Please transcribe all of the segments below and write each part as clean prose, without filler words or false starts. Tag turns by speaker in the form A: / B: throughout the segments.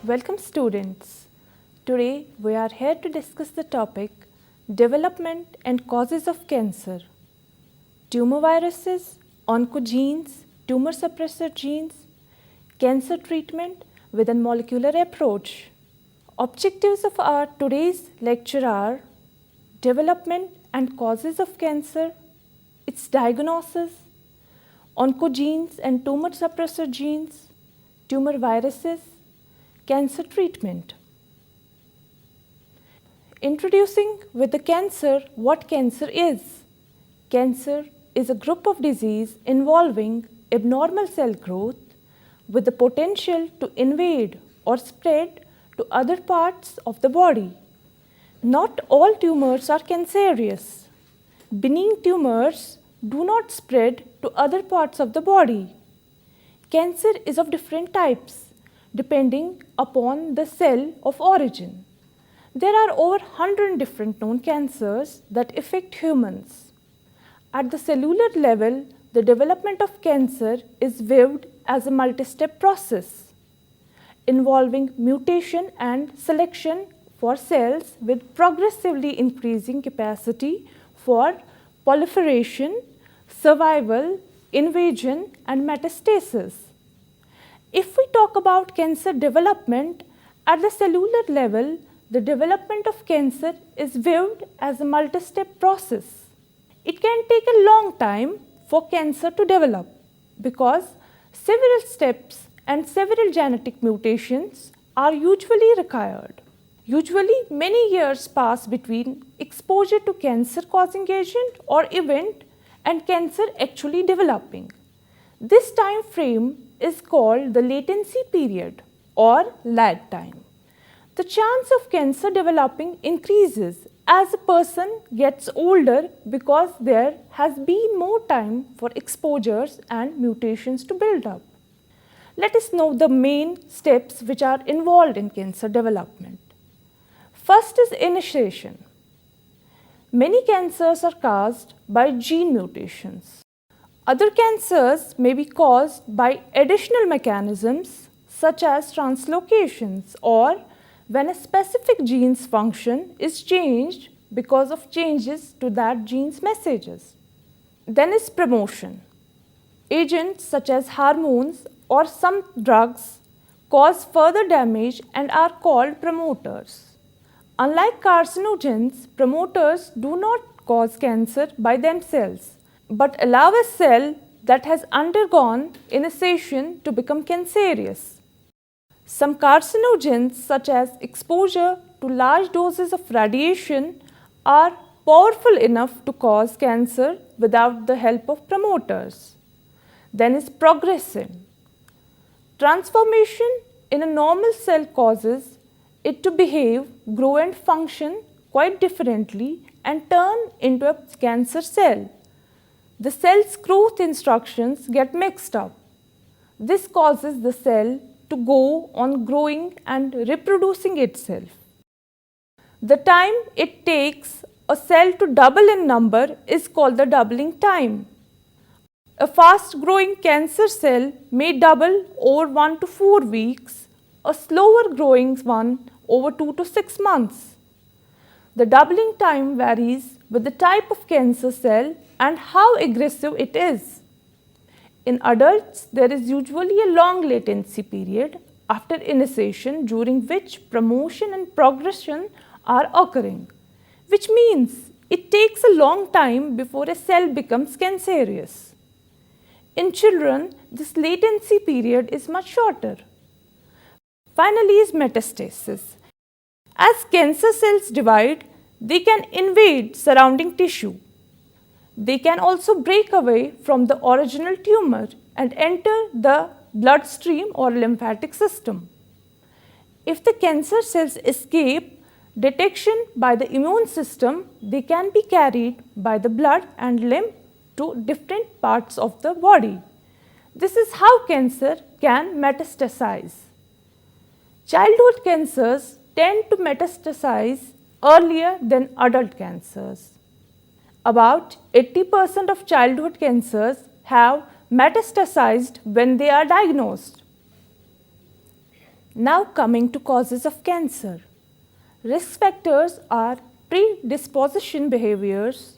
A: Welcome students. Today we are here to discuss the topic development and causes of cancer, tumor viruses, oncogenes, tumor suppressor genes, cancer treatment with a molecular approach. Objectives of our today's lecture are development and causes of cancer, its diagnosis, oncogenes and tumor suppressor genes, tumor viruses, cancer treatment. Introducing with the cancer what cancer is. Cancer is a group of disease involving abnormal cell growth with the potential to invade or spread to other parts of the body. Not all tumors are cancerous. Benign tumors do not spread to other parts of the body. Cancer is of different types depending upon the cell of origin. There are over 100 different known cancers that affect humans. At the cellular level, the development of cancer is viewed as a multi-step process involving mutation and selection for cells with progressively increasing capacity for proliferation, survival, invasion, and metastasis. If we talk about cancer development, at the cellular level, the development of cancer is viewed as a multi-step process. It can take a long time for cancer to develop because several steps and several genetic mutations are usually required. Usually, many years pass between exposure to cancer-causing agent or event and cancer actually developing. This time frame is called the latency period or lag time. The chance of cancer developing increases as a person gets older because there has been more time for exposures and mutations to build up. Let us know the main steps which are involved in cancer development. First is initiation. Many cancers are caused by gene mutations. Other cancers may be caused by additional mechanisms such as translocations or when a specific gene's function is changed because of changes to that gene's messages. Then is promotion. Agents such as hormones or some drugs cause further damage and are called promoters. Unlike carcinogens, promoters do not cause cancer by themselves but allow a cell that has undergone initiation to become cancerous. Some carcinogens such as exposure to large doses of radiation are powerful enough to cause cancer without the help of promoters. Then is progression. Transformation in a normal cell causes it to behave, grow and function quite differently and turn into a cancer cell. The cell's growth instructions get mixed up. This causes the cell to go on growing and reproducing itself. The time it takes a cell to double in number is called the doubling time. A fast-growing cancer cell may double over 1 to 4 weeks, a slower-growing one over 2 to 6 months. The doubling time varies with the type of cancer cell and how aggressive it is. In adults, there is usually a long latency period after initiation during which promotion and progression are occurring, which means it takes a long time before a cell becomes cancerous. In children, this latency period is much shorter. Finally is metastasis. As cancer cells divide, they can invade surrounding tissue. They can also break away from the original tumor and enter the bloodstream or lymphatic system. If the cancer cells escape detection by the immune system, they can be carried by the blood and lymph to different parts of the body. This is how cancer can metastasize. Childhood cancers tend to metastasize earlier than adult cancers. About 80% of childhood cancers have metastasized when they are diagnosed. Now coming to causes of cancer. Risk factors are predisposition behaviors,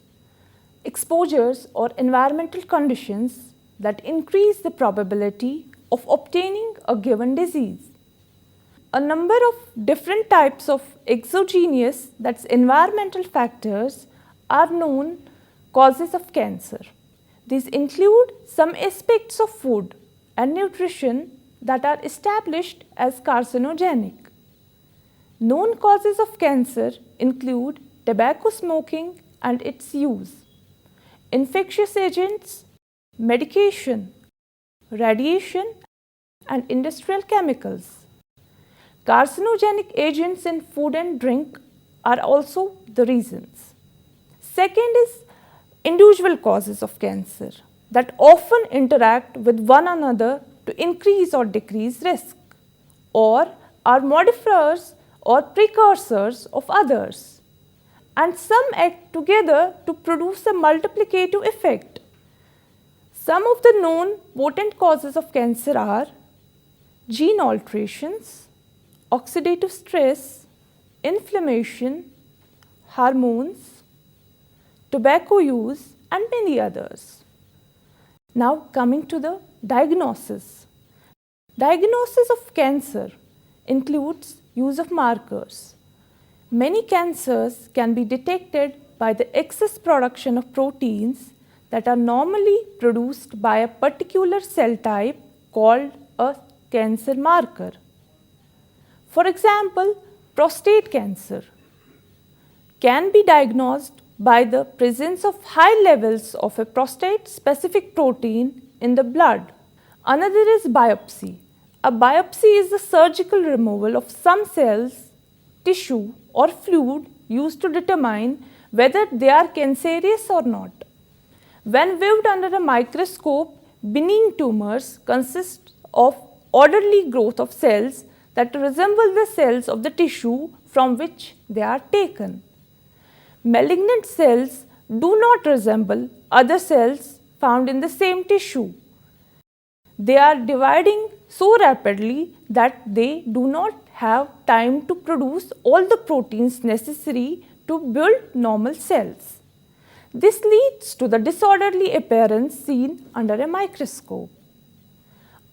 A: exposures or environmental conditions that increase the probability of obtaining a given disease. A number of different types of exogenous, that's environmental factors, are known causes of cancer. These include some aspects of food and nutrition that are established as carcinogenic. Known causes of cancer include tobacco smoking and its use, infectious agents, medication, radiation, and industrial chemicals. Carcinogenic agents in food and drink are also the reasons. Second is individual causes of cancer that often interact with one another to increase or decrease risk, or are modifiers or precursors of others, and some act together to produce a multiplicative effect. Some of the known potent causes of cancer are gene alterations, oxidative stress, inflammation, hormones, tobacco use, and many others. Now coming to the diagnosis. Diagnosis of cancer includes use of markers. Many cancers can be detected by the excess production of proteins that are normally produced by a particular cell type called a cancer marker. For example, prostate cancer can be diagnosed by the presence of high levels of a prostate-specific protein in the blood. Another is biopsy. A biopsy is the surgical removal of some cells, tissue, or fluid used to determine whether they are cancerous or not. When viewed under a microscope, benign tumors consist of orderly growth of cells that resemble the cells of the tissue from which they are taken. Malignant cells do not resemble other cells found in the same tissue. They are dividing so rapidly that they do not have time to produce all the proteins necessary to build normal cells. This leads to the disorderly appearance seen under a microscope.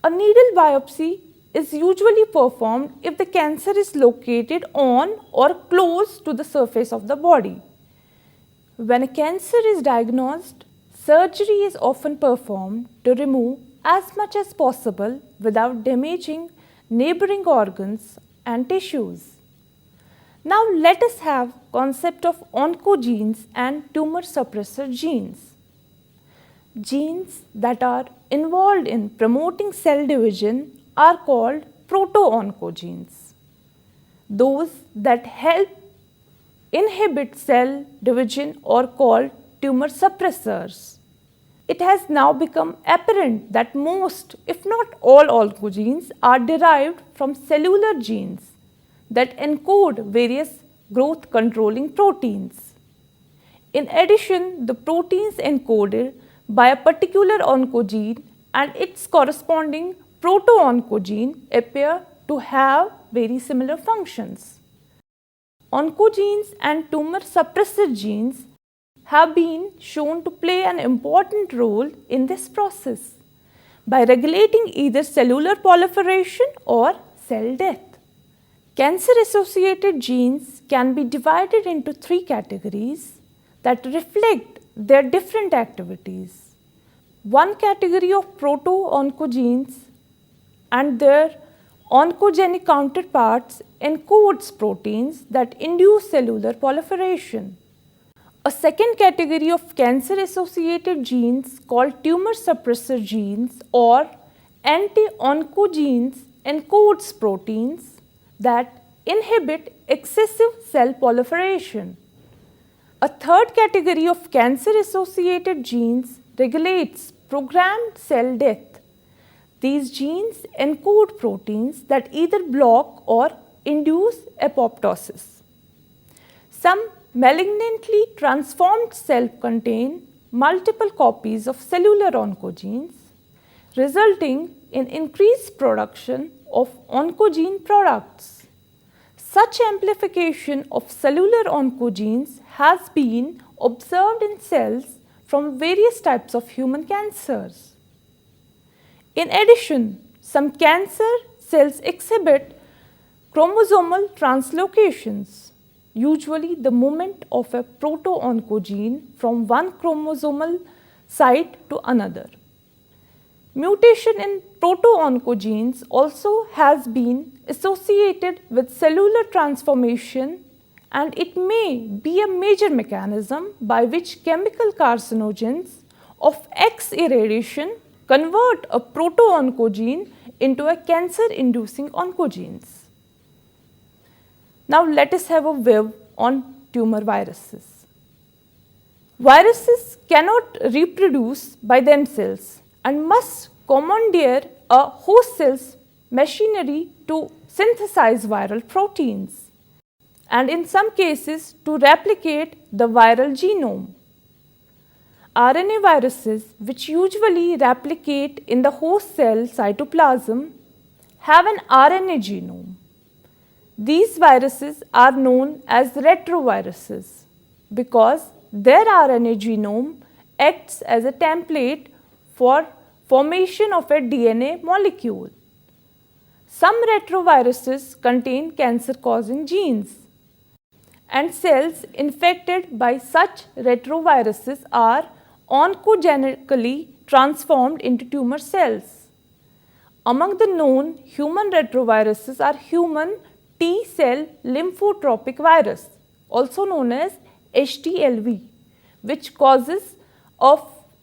A: A needle biopsy is usually performed if the cancer is located on or close to the surface of the body. When a cancer is diagnosed, surgery is often performed to remove as much as possible without damaging neighboring organs and tissues. Now let us have concept of oncogenes and tumor suppressor genes. Genes that are involved in promoting cell division are called proto-oncogenes. Those that help inhibit cell division are called tumor suppressors. It has now become apparent that most, if not all, oncogenes are derived from cellular genes that encode various growth controlling proteins. In addition, the proteins encoded by a particular oncogene and its corresponding proto-oncogene appear to have very similar functions. Oncogenes and tumor suppressor genes have been shown to play an important role in this process by regulating either cellular proliferation or cell death. Cancer-associated genes can be divided into three categories that reflect their different activities. One category of proto-oncogenes and their oncogenic counterparts encodes proteins that induce cellular proliferation. A second category of cancer-associated genes called tumor suppressor genes or anti-oncogenes encodes proteins that inhibit excessive cell proliferation. A third category of cancer-associated genes regulates programmed cell death. These genes encode proteins that either block or induce apoptosis. Some malignantly transformed cells contain multiple copies of cellular oncogenes, resulting in increased production of oncogene products. Such amplification of cellular oncogenes has been observed in cells from various types of human cancers. In addition, some cancer cells exhibit chromosomal translocations, usually the movement of a proto-oncogene from one chromosomal site to another. Mutation in proto-oncogenes also has been associated with cellular transformation, and it may be a major mechanism by which chemical carcinogens of X irradiation convert a proto-oncogene into a cancer-inducing oncogenes. Now let us have a view on tumor viruses. Viruses cannot reproduce by themselves and must commandeer a host cell's machinery to synthesize viral proteins, and in some cases to replicate the viral genome. RNA viruses, which usually replicate in the host cell cytoplasm, have an RNA genome. These viruses are known as retroviruses because their RNA genome acts as a template for formation of a DNA molecule. Some retroviruses contain cancer-causing genes, and cells infected by such retroviruses are oncogenically transformed into tumor cells. Among the known human retroviruses are human T-cell lymphotropic virus, also known as HTLV, which causes a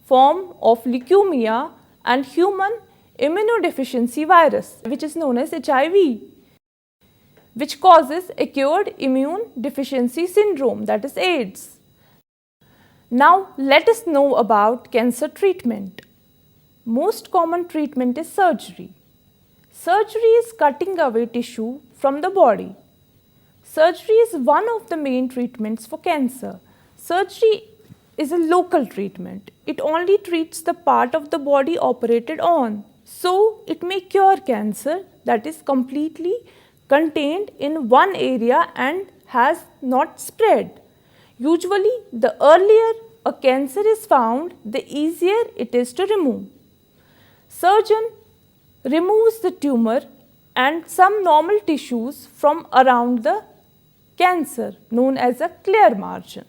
A: form of leukemia, and human immunodeficiency virus, which is known as HIV, which causes acquired immune deficiency syndrome, that is AIDS. Now let us know about cancer treatment. Most common treatment is surgery. Surgery is cutting away tissue from the body. Surgery is one of the main treatments for cancer. Surgery is a local treatment. It only treats the part of the body operated on. So it may cure cancer that is completely contained in one area and has not spread. Usually, the earlier a cancer is found, the easier it is to remove. Surgeon removes the tumor and some normal tissues from around the cancer, known as a clear margin.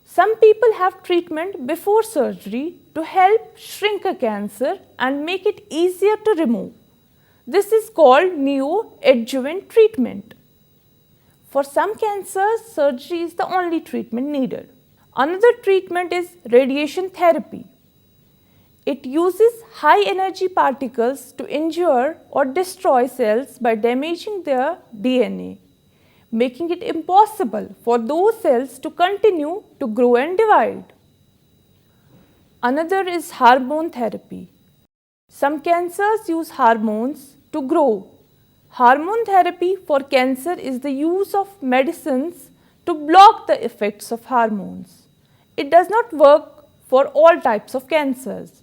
A: Some people have treatment before surgery to help shrink a cancer and make it easier to remove. This is called neoadjuvant treatment. For some cancers, surgery is the only treatment needed. Another treatment is radiation therapy. It uses high energy particles to injure or destroy cells by damaging their DNA, making it impossible for those cells to continue to grow and divide. Another is hormone therapy. Some cancers use hormones to grow. Hormone therapy for cancer is the use of medicines to block the effects of hormones. It does not work for all types of cancers.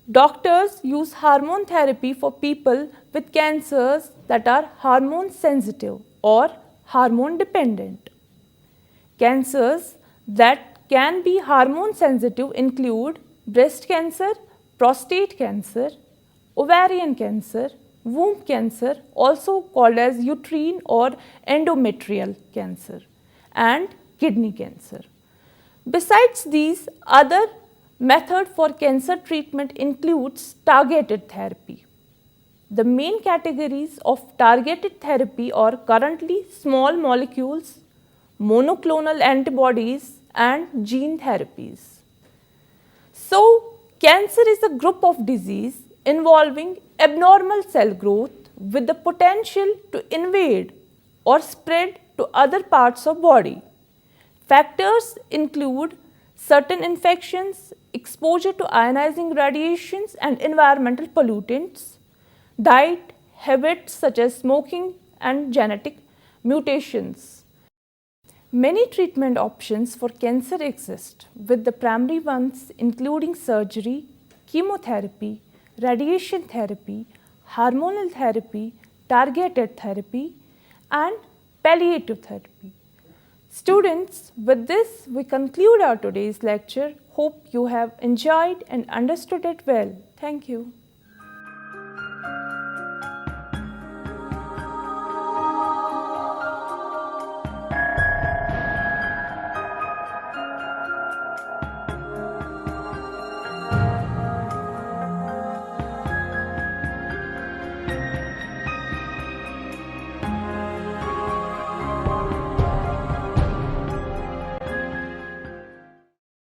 A: Doctors use hormone therapy for people with cancers that are hormone sensitive or hormone dependent. Cancers that can be hormone sensitive include breast cancer, prostate cancer, ovarian cancer, womb cancer, also called as uterine or endometrial cancer, and kidney cancer. Besides these, other method for cancer treatment includes targeted therapy. The main categories of targeted therapy are currently small molecules, monoclonal antibodies, and gene therapies. So, cancer is a group of disease involving abnormal cell growth with the potential to invade or spread to other parts of body. Factors include certain infections, exposure to ionizing radiations and environmental pollutants, diet, habits such as smoking, and genetic mutations. Many treatment options for cancer exist, with the primary ones including surgery, chemotherapy, radiation therapy, hormonal therapy, targeted therapy, and palliative therapy. Students, with this we conclude our today's lecture. Hope you have enjoyed and understood it well. Thank you.